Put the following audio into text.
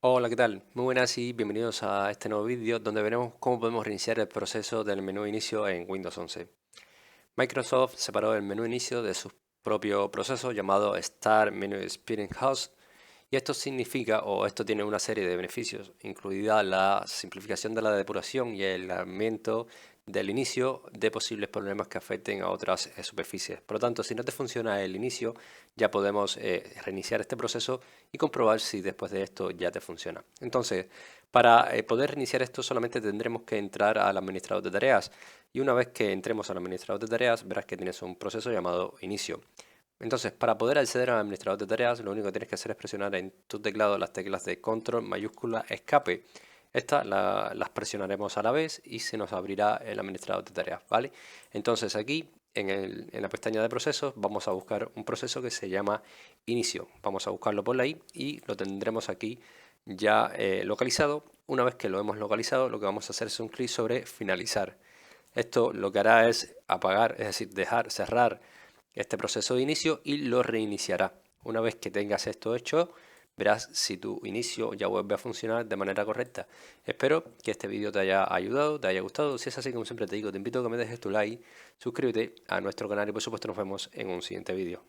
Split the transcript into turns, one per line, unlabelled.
Hola, ¿qué tal? Muy buenas y bienvenidos a este nuevo vídeo donde veremos cómo podemos reiniciar el proceso del menú inicio en Windows 11. Microsoft separó el menú inicio de su propio proceso llamado Start Menu Experience Host y esto significa, o esto tiene una serie de beneficios, incluida la simplificación de la depuración y el aumento del inicio de posibles problemas que afecten a otras superficies. Por lo tanto, si no te funciona el inicio, ya podemos reiniciar este proceso y comprobar si después de esto ya te funciona. Entonces, para poder reiniciar esto solamente tendremos que entrar al administrador de tareas y una vez que entremos al administrador de tareas verás que tienes un proceso llamado inicio. Entonces, para poder acceder al administrador de tareas, lo único que tienes que hacer es presionar en tu teclado las teclas de control mayúscula escape. Estas las presionaremos a la vez y se nos abrirá el administrador de tareas, ¿vale? Entonces aquí en la pestaña de procesos vamos a buscar un proceso que se llama inicio. Vamos a buscarlo por ahí y lo tendremos aquí ya localizado. Una vez que lo hemos localizado, lo que vamos a hacer es un clic sobre finalizar. Esto lo que hará es apagar, es decir, dejar cerrar este proceso de inicio y lo reiniciará. Una vez que tengas esto hecho, verás si tu inicio ya vuelve a funcionar de manera correcta. Espero que este vídeo te haya ayudado, te haya gustado. Si es así, como siempre te digo, te invito a que me dejes tu like, suscríbete a nuestro canal y por supuesto nos vemos en un siguiente vídeo.